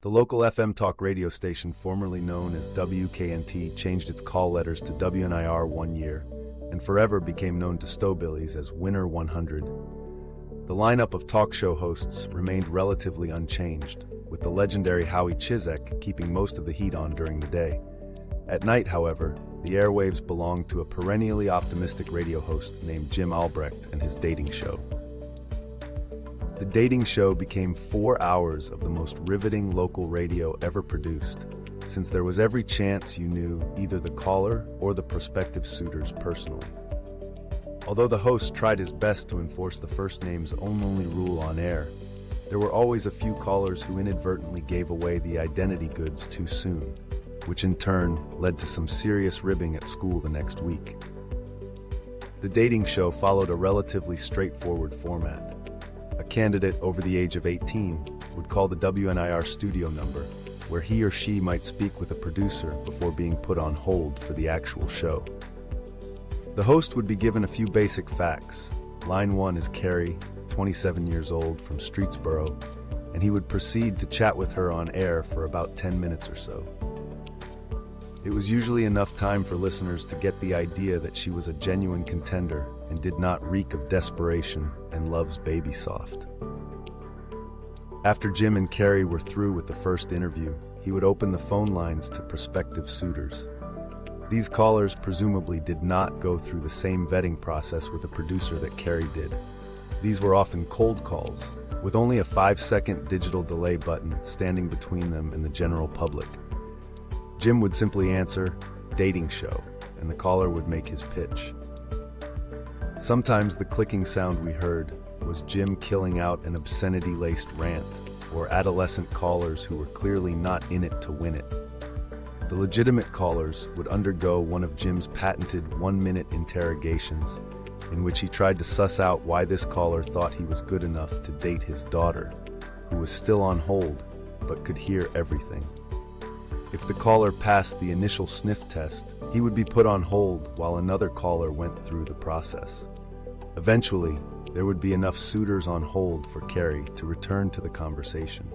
The local FM talk radio station, formerly known as WKNT, changed its call letters to WNIR one year, and forever became known to Stowbillies as Winner 100. The lineup of talk show hosts remained relatively unchanged, with the legendary Howie Chizek keeping most of the heat on during the day. At night, however, the airwaves belonged to a perennially optimistic radio host named Jim Albrecht and his dating show. The dating show became 4 hours of the most riveting local radio ever produced, since there was every chance you knew either the caller or the prospective suitors personally. Although the host tried his best to enforce the first names only rule on air, there were always a few callers who inadvertently gave away the identity goods too soon, which in turn led to some serious ribbing at school the next week. The dating show followed a relatively straightforward format. A candidate over the age of 18 would call the WNIR studio number, where he or she might speak with a producer before being put on hold for the actual show. The host would be given a few basic facts. Line 1 is Carrie, 27 years old, from Streetsboro, and he would proceed to chat with her on air for about 10 minutes or so. It was usually enough time for listeners to get the idea that she was a genuine contender and did not reek of desperation and love's baby soft. After Jim and Carrie were through with the first interview, he would open the phone lines to prospective suitors. These callers presumably did not go through the same vetting process with a producer that Carrie did. These were often cold calls, with only a 5-second digital delay button standing between them and the general public. Jim would simply answer, "Dating show," and the caller would make his pitch. Sometimes the clicking sound we heard was Jim killing out an obscenity-laced rant, or adolescent callers who were clearly not in it to win it. The legitimate callers would undergo one of Jim's patented 1-minute interrogations, in which he tried to suss out why this caller thought he was good enough to date his daughter, who was still on hold, but could hear everything. If the caller passed the initial sniff test, he would be put on hold while another caller went through the process. Eventually, there would be enough suitors on hold for Carrie to return to the conversation.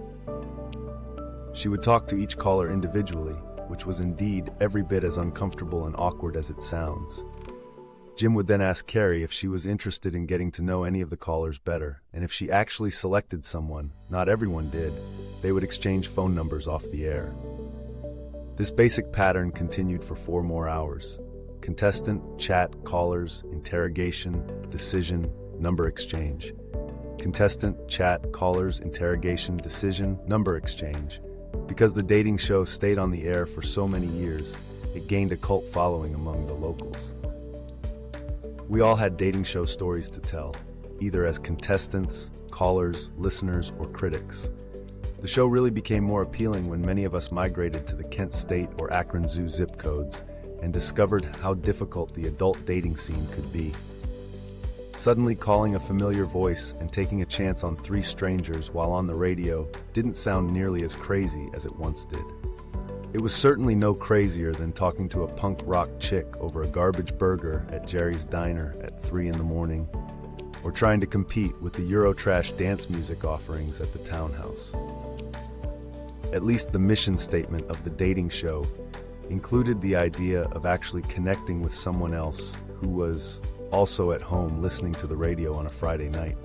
She would talk to each caller individually, which was indeed every bit as uncomfortable and awkward as it sounds. Jim would then ask Carrie if she was interested in getting to know any of the callers better, and if she actually selected someone, not everyone did, they would exchange phone numbers off the air. This basic pattern continued for 4 more hours. Contestant, chat, callers, interrogation, decision, number exchange. Contestant, chat, callers, interrogation, decision, number exchange. Because the dating show stayed on the air for so many years, it gained a cult following among the locals. We all had dating show stories to tell, either as contestants, callers, listeners, or critics. The show really became more appealing when many of us migrated to the Kent State or Akron Zoo zip codes and discovered how difficult the adult dating scene could be. Suddenly calling a familiar voice and taking a chance on 3 strangers while on the radio didn't sound nearly as crazy as it once did. It was certainly no crazier than talking to a punk rock chick over a garbage burger at Jerry's Diner at 3 in the morning, or trying to compete with the Eurotrash dance music offerings at the Townhouse. At least the mission statement of the dating show included the idea of actually connecting with someone else who was also at home listening to the radio on a Friday night.